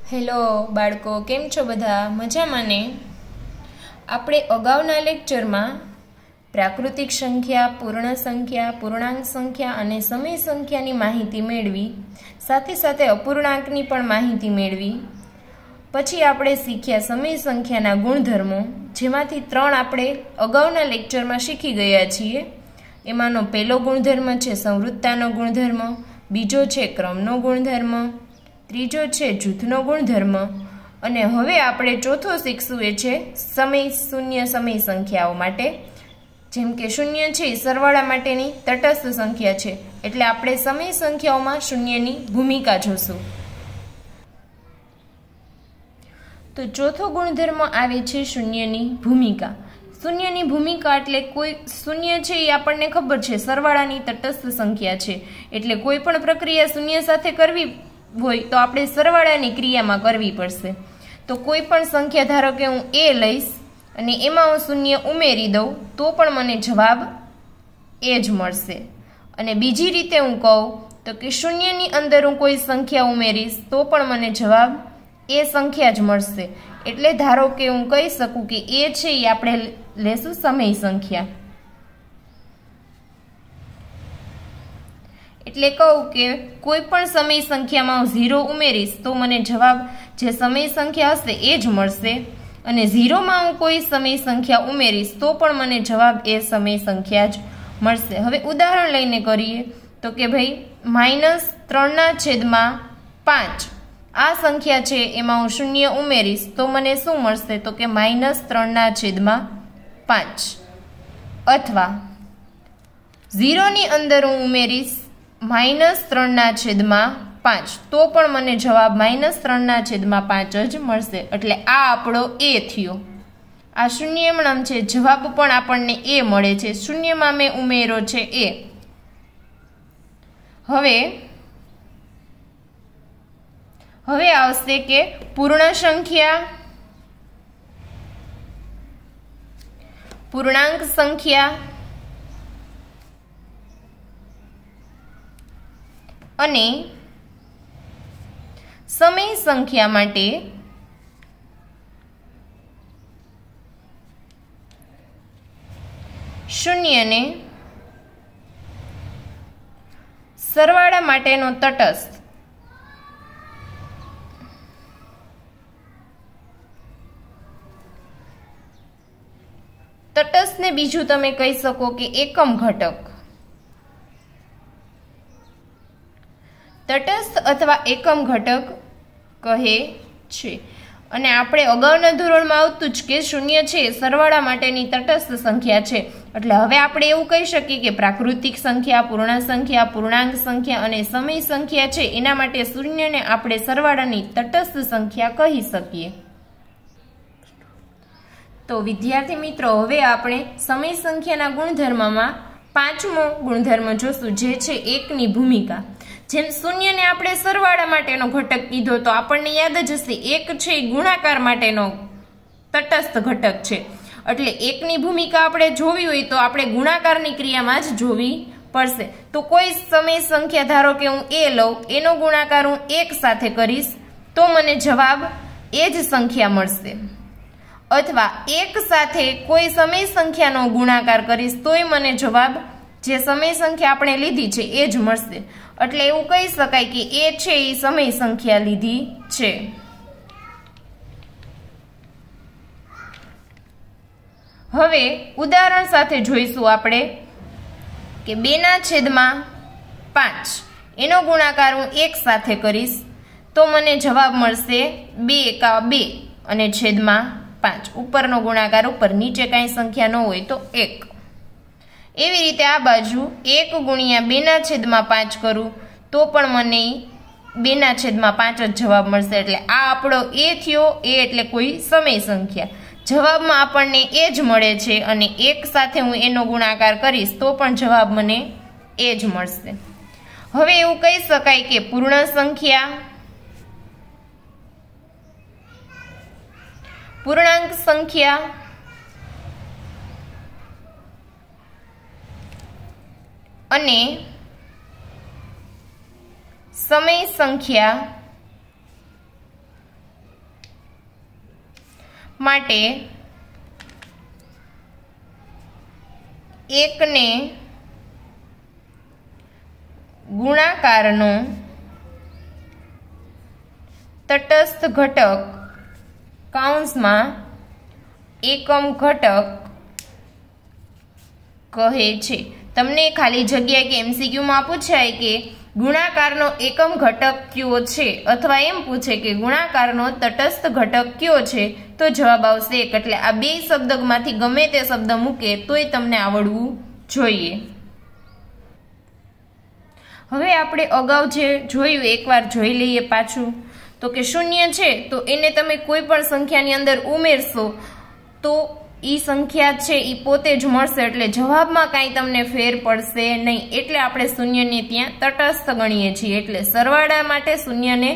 Hello બાળકો, કેમ છો બધા? મજામાં ને? આપણે અગાઉના લેક્ચરમાં પ્રાકૃતિક સંખ્યા, પૂર્ણ સંખ્યા, પૂર્ણાંક સંખ્યા અને સમય સંખ્યાની માહિતી મેળવી, સાથે સાથે અપૂર્ણાંકની પણ માહિતી મેળવી. પછી આપણે શીખ્યા સમય સંખ્યાના ગુણધર્મો, જેમાંથી 3 આપણે અગાઉના લેક્ચરમાં શીખી ગયા છીએ. એમાંનો પહેલો ગુણધર્મ છે સંવૃત્તાનો ગુણધર્મ, બીજો છે ક્રમનો ગુણધર્મ, ત્રીજો છે જૂથનો ગુણધર્મ અને હવે આપણે ચોથો શીખશું એ છે શૂન્ય સમય સંખ્યાઓ માટે. જેમ કે શૂન્ય છે એ સરવાળા માટેની તટસ્થ સંખ્યા છે, એટલે આપણે સમય સંખ્યાઓમાં શૂન્યની ભૂમિકા જોશું. તો ચોથો ગુણધર્મ આવે છે શૂન્યની ભૂમિકા. શૂન્યની ભૂમિકા એટલે કોઈ શૂન્ય છે એ આપણને ખબર છે સરવાળાની તટસ્થ સંખ્યા છે, એટલે કોઈ પણ પ્રક્રિયા શૂન્ય સાથે કરવી હોય તો આપણે સરવાળાની ક્રિયામાં કરવી પડશે. તો કોઈ પણ સંખ્યા ધારો કે હું એ લઈશ અને એમાં હું શૂન્ય ઉમેરી દઉં તો પણ મને જવાબ એ જ મળશે. અને બીજી રીતે હું કહું તો કે શૂન્યની અંદર હું કોઈ સંખ્યા ઉમેરીશ તો પણ મને જવાબ એ સંખ્યા જ મળશે. એટલે ધારો કે હું કહી શકું કે એ છે એ આપણે લેશું સમય સંખ્યા. એટલે કહું કે કોઈ પણ સમય સંખ્યામાં હું 0 ઉમેરીશ તો મને જવાબ જે સમય સંખ્યા હશે એ જ મળશે, અને 0માં હું કોઈ સમય સંખ્યા ઉમેરીશ તો પણ મને જવાબ એ સમય સંખ્યા જ મળશે. હવે ઉદાહરણ લઈને કરીએ તો કે ભાઈ -3/5 આ સંખ્યા છે એમાં હું શૂન્ય ઉમેરીશ તો મને શું મળશે તો કે -3/5, અથવા 0ની અંદર હું ઉમેરીશ -3/5 તો પણ મને જવાબ -3/5 જ મળશે. એટલે આ આપણો એ થયો. આ શૂન્ય એમણામ છે, જવાબ પણ આપણને એ મળે છે. શૂન્યમાં મેં ઉમેરો છે એ. હવે આવશે કે પૂર્ણ સંખ્યા, પૂર્ણાંક સંખ્યા અને સમય સંખ્યા માટે શૂન્યને સરવાળા માટેનો તટસ્થ, તટસ્થને બીજું તમે કહી શકો કે એકમ ઘટક. તટસ્થ અથવા એકમ ઘટક કહે છે. અને આપણે અગાઉના ધોરણમાં આવતું જ કે શૂન્ય છે સરવાળા માટેની તટસ્થ સંખ્યા છે. એટલે હવે આપણે એવું કહી શકીએ કે પ્રાકૃતિક સંખ્યા, પૂર્ણ સંખ્યા, પૂર્ણાંક સંખ્યા અને સમય સંખ્યા છે એના માટે શૂન્યને આપણે સરવાળાની તટસ્થ સંખ્યા કહી શકીએ. તો વિદ્યાર્થી મિત્રો, હવે આપણે સમય સંખ્યાના ગુણધર્મમાં 5મો ગુણધર્મ જોશું, જે છે એકની ભૂમિકા. જેમ શૂન્યને આપણે સરવાળા માટેનો ઘટક કીધો તો આપણને યાદ જ હશે એક છે ગુણાકાર માટેનો તટસ્થ ઘટક છે. એટલે એકની ભૂમિકા આપણે જોવી હોય તો આપણે ગુણાકારની ક્રિયામાં જ જોવી પડશે. તો કોઈ સમય સંખ્યા ધારો કે હું એ લઉં, એનો ગુણાકાર હું 1 સાથે કરીશ તો મને જવાબ એ જ સંખ્યા મળશે. અથવા 1 સાથે કોઈ સમય સંખ્યાનો ગુણાકાર કરીશ તોય મને જવાબ જે સમય સંખ્યા આપણે લીધી છે એ જ મળશે. એટલે એવું કહી શકાય કે એ છે એ સમય સંખ્યા લીધી છે. હવે ઉદાહરણ સાથે જોઈશું આપણે કે 2/5 એનો ગુણાકાર હું 1 સાથે કરીશ તો મને જવાબ મળશે 2 એકા 2 અને છેદમાં 5. ઉપરનો ગુણાકાર ઉપર, નીચે કાંઈ સંખ્યા ન હોય તો 1. એવી રીતે આ બાજુ 1 ગુણ્યા 2/5 કરું તો પણ મને 2/5 જ જવાબ મળશે. એટલે આ આપણો એ થયો. એ એટલે કોઈ સમય સંખ્યા. જવાબમાં આપણને એ જ મળે છે અને 1 સાથે હું એનો ગુણાકાર કરીશ તો પણ જવાબ મને એ જ મળશે. હવે એવું કહી શકાય કે પૂર્ણ સંખ્યા, પૂર્ણાંક સંખ્યા અને સમય સંખ્યા માટે એકને ગુણાકારનો તટસ્થ ઘટક કૌંસમાં એકમ ઘટક કહે છે. તમને ખાલી જગ્યા કે એમસીક્યુમાં પૂછાય કે ગુણાકારનો એકમ ઘટક કયો છે અથવા એમ પૂછે કે ગુણાકારનો તટસ્થ ઘટક કયો છે તો જવાબ આવશે એક. એટલે આ બે શબ્દમાંથી ગમે તે શબ્દ મૂકે તોય તમને આવડવું જોઈએ. હવે આપણે અગાઉ જે જોયું એકવાર જોઈ લઈએ પાછું. તો કે શૂન્ય છે તો એને તમે કોઈ પણ સંખ્યાની અંદર ઉમેરશો તો ઈ સંખ્યા છે એ પોતે જ મળશે, એટલે જવાબમાં કાંઈ તમને ફેર પડશે નહીં. એટલે આપણે શૂન્યને ત્યાં તટસ્થ ગણીએ છીએ. એટલે સરવાળા માટે શૂન્યને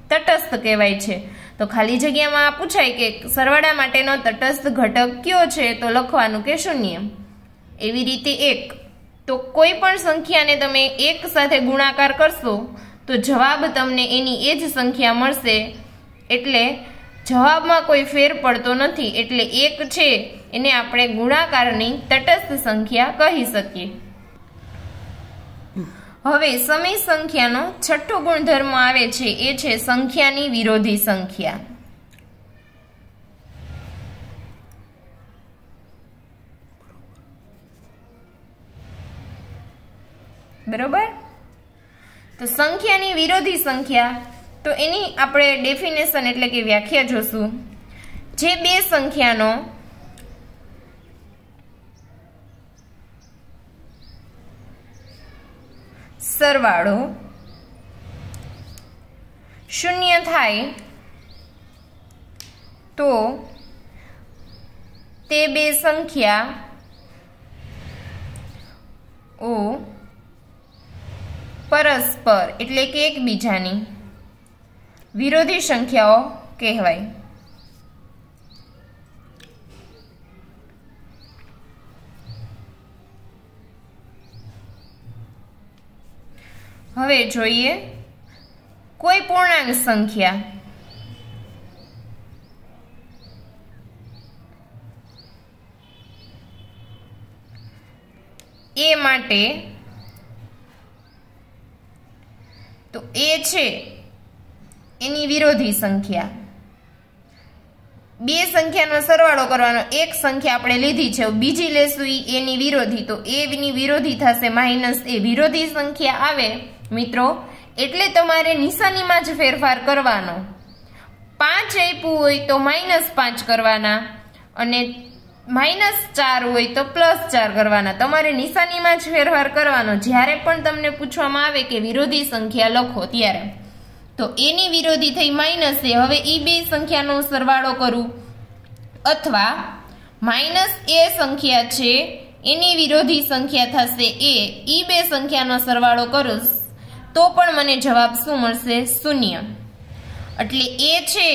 તટસ્થ કહેવાય છે. તો ખાલી જગ્યામાં પૂછાય કે સરવાળા માટેનો તટસ્થ ઘટક કયો છે તો લખવાનું કે શૂન્ય. એવી રીતે એક, તો કોઈ પણ સંખ્યાને તમે એક સાથે ગુણાકાર કરશો તો જવાબ તમને એની એ જ સંખ્યા મળશે. એટલે જવાબમાં કોઈ ફેર પડતો નથી. એટલે એક છે એને આપણે ગુણાકારની તટસ્થ સંખ્યા કહી શકીએ. હવે સમય સંખ્યાનો છઠ્ઠો ગુણધર્મ આવે છે એ છે સંખ્યાની વિરોધી સંખ્યા. બરોબર? તો સંખ્યાની વિરોધી સંખ્યા, તો એની આપણે ડેફિનેશન એટલે કે વ્યાખ્યા જોશું. જે બે સંખ્યાનો સરવાળો શૂન્ય થાય તો તે બે સંખ્યાઓ પરસ્પર એટલે કે એકબીજાની વિરોધી સંખ્યાઓ કહેવાય. હવે જોઈએ કોઈ પૂર્ણાંક સંખ્યા. એ માટે તો એ છે એની વિરોધી સંખ્યા. બે સંખ્યાનો સરવાળો કરવાનો, એક સંખ્યા આપણે લીધી છે બીજી લેશું એની વિરોધી, તો એની વિરોધી થશે માઇનસ એ. વિરોધી સંખ્યા આવે મિત્રો એટલે તમારે નિશાનીમાં જ ફેરફાર કરવાનો. 5 આપ્યું હોય તો -5 કરવાના અને -4 હોય તો +4 કરવાના. તમારે નિશાનીમાં જ ફેરફાર કરવાનો. જ્યારે પણ તમને પૂછવામાં આવે કે વિરોધી સંખ્યા લખો ત્યારે તો એની વિરોધી થઈ માઇનસ એ. હવે એ બે સંખ્યાનો સરવાળો કરું અથવા માઇનસ એ સંખ્યા છે એની વિરોધી સંખ્યા થશે એ. એ બે સંખ્યાનો સરવાળો કરું તો પણ મને જવાબ શું મળશે? શૂન્ય. એટલે એ છે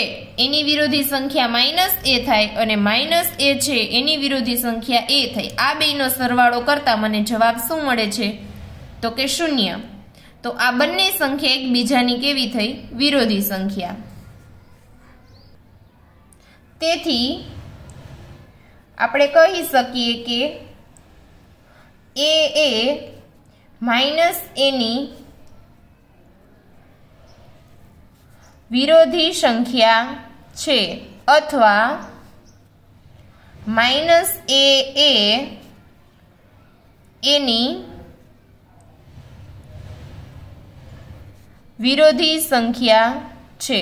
એની વિરોધી સંખ્યા માઇનસ એ થાય અને માઇનસ એ છે એની વિરોધી સંખ્યા એ થાય. આ બેનો સરવાળો કરતા મને જવાબ શું મળે છે? તો કે શૂન્ય. તો આ બંને સંખ્યા એકબીજાની કેવી થઈ? વિરોધી સંખ્યા. તેથી આપણે કહી શકીએ કે એ માઇનસ એની વિરોધી સંખ્યા છે અથવા માઇનસ એ એની વિરોધી સંખ્યા છે.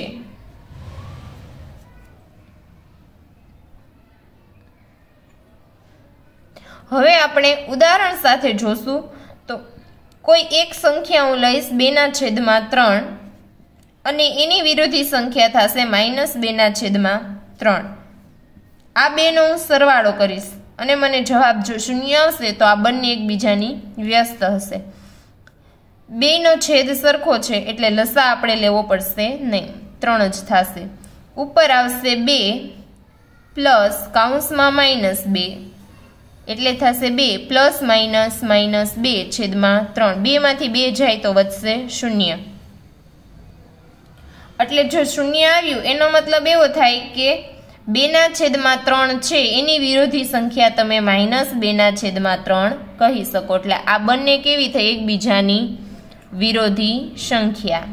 હવે આપણે ઉદાહરણ સાથે જોશું. તો કોઈ એક સંખ્યા હું લઈશ 2/3 અને એની વિરોધી સંખ્યા થશે -2/3. આ બેનો હું સરવાળો કરીશ અને મને જવાબ જો શૂન્ય આવશે તો આ બંને એકબીજાની વ્યસ્ત હશે. બેનો છેદ સરખો છે એટલે લસા આપણે લેવો પડશે નહીં, 3 જ થશે. ઉપર આવશે 2 પ્લસ કૌંસમાં -2 એટલે થશે 2 પ્લસ માઇનસ -2/3. 2 માંથી 2 જાય તો વધશે 0. એટલે જો શૂન્ય આવ્યું એનો મતલબ એવો થાય કે 2/3 છે એની વિરોધી સંખ્યા તમે -2/3 કહી શકો। એટલે આ બંને કેવી થઈ? એકબીજાની વિરોધી સંખ્યા।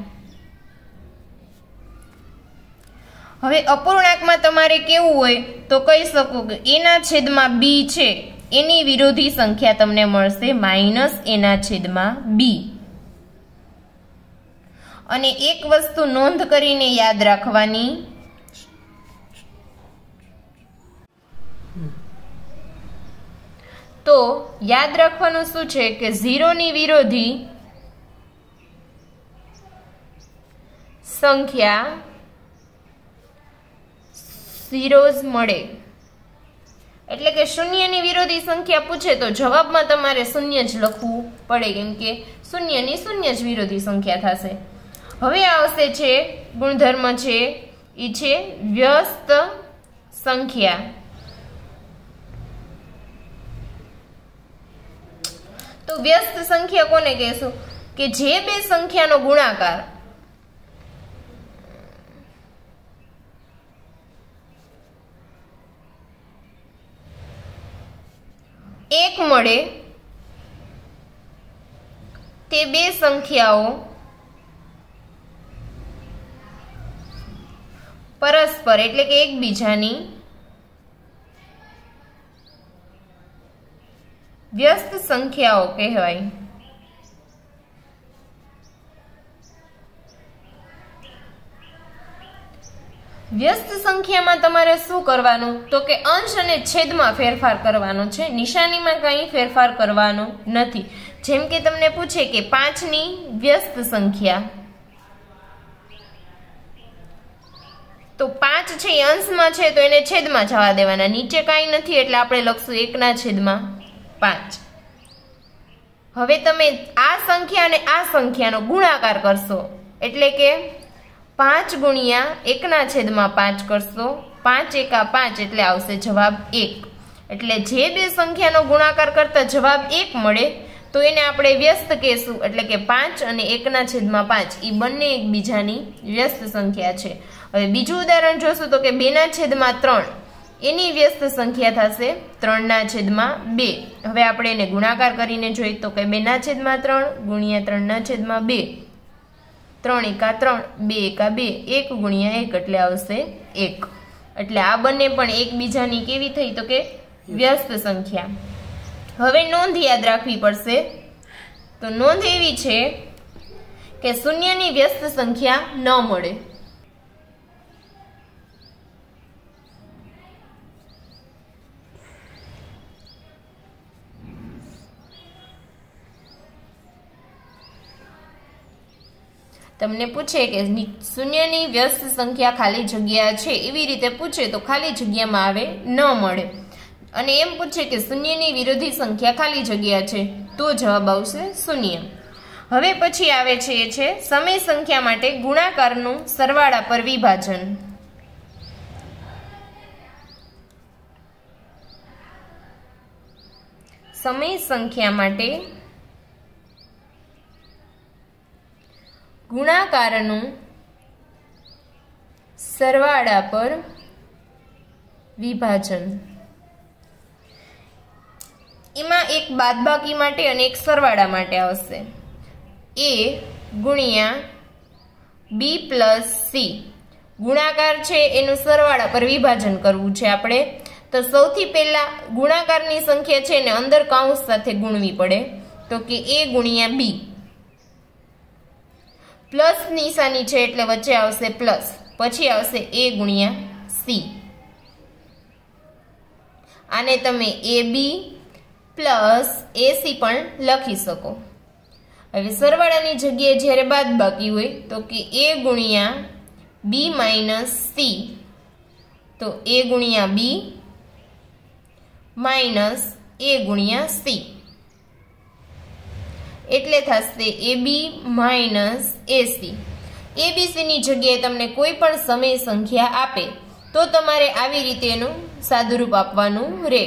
હવે અપૂર્ણાંકમાં તમારે કેવું હોય તો કહી શકો કે a/b છે એની વિરોધી સંખ્યા તમને મળશે -a/b। અને એક વસ્તુ નોંધ કરીને યાદ રાખવાની, તો યાદ રાખવાનું શું છે કે 0 ની વિરોધી સંખ્યા zeros મળે। એટલે કે શૂન્યની વિરોધી સંખ્યા પૂછે તો જવાબમાં તમારે શૂન્ય જ લખવું પડે, કેમ કે શૂન્યની શૂન્ય જ વિરોધી સંખ્યા થશે। હવે આવશે છે ગુણધર્મ છે એ છે વ્યસ્ત સંખ્યા। તો વ્યસ્ત સંખ્યા કોને કહેશું? કે જે બે સંખ્યાનો ગુણાકાર એક મળે તે બે સંખ્યાઓ પરસ્પર એટલે કે એકબીજાની વ્યસ્ત સંખ્યાઓ કહેવાય। વ્યસ્ત સંખ્યામાં તમારે શું કરવાનું? તો કે અંશ અને છેદમાં ફેરફાર કરવાનો છે, નિશાનીમાં કંઈ ફેરફાર કરવાનો નથી। જેમ કે તમને પૂછે કે 5 ની વ્યસ્ત સંખ્યા, તો 5 છે એ અંશમાં છે તો એને છેદમાં જવા દેવાના, નીચે કાંઈ નથી એટલે આપણે લખશું 1/5। હવે તમે આ સંખ્યા અને આ સંખ્યાનો ગુણાકાર કરશો એટલે કે 5 ગુણ્યા 1/5 કરશો, 5 એકા 5 એટલે આવશે જવાબ 1। એટલે જે બે સંખ્યાનો ગુણાકાર કરતા જવાબ 1 મળે તો એને આપણે વ્યસ્ત કહેશું। એટલે કે 5 અને 1/5 એ બંને એકબીજાની વ્યસ્ત સંખ્યા છે। હવે બીજું ઉદાહરણ જોશું તો કે 2/3 એની વ્યસ્ત સંખ્યા થશે 3/2। હવે આપણે એને ગુણાકાર કરીને જોઈએ તો કે 2/3 ગુણ્યા 3/2, 3 એકા 3, 2 એકા 2, 1 ગુણ્યા 1 એટલે આવશે 1। એટલે આ બંને પણ એકબીજાની કેવી થઈ? તો કે વ્યસ્ત સંખ્યા। હવે નોંધ યાદ રાખવી પડશે। તો નોંધ એવી છે કે શૂન્યની વ્યસ્ત સંખ્યા ન મળે। તમને પૂછે કે શૂન્યની વ્યસ્ત સંખ્યા ખાલી જગ્યા છે એવી રીતે પૂછે તો ખાલી જગ્યામાં આવે ન મળે। અને એમ પૂછે કે શૂન્યની વિરોધી સંખ્યા ખાલી જગ્યા છે તો જવાબ આવશે શૂન્ય। હવે પછી આવે છે એ છે સમય સંખ્યા માટે ગુણાકારનું સરવાળા પર વિભાજન। સમય સંખ્યા માટે ગુણાકારનું સરવાળા પર વિભાજન। એમાં એક બાદબાકી માટે અને એક સરવાળા માટે આવશે। a ગુણ્યા b પ્લસ c ગુણાકાર છે એનું સરવાળા પર વિભાજન કરવું છે આપણે। તો સૌથી પહેલા ગુણાકારની સંખ્યા છે એને અંદર કૌંસ સાથે ગુણવી પડે, તો કે a ગુણ્યા b, પ્લસ નિશાની છે એટલે વચ્ચે આવશે પ્લસ, પછી આવશે a ગુણ્યા c। આને તમે ab પ્લસ ac પણ લખી શકો। હવે સરવાળાની જગ્યાએ જ્યારે બાદબાકી હોય તો કે a ગુણ્યા b માઇનસ c, તો a ગુણ્યા b માઇનસ a ગુણ્યા c એટલે થશે ab માઇનસ ac। abc ની જગ્યાએ તમને કોઈ પણ સમય સંખ્યા આપે તો તમારે આવી રીતે એનું સાદુરૂપ આપવાનું રહે।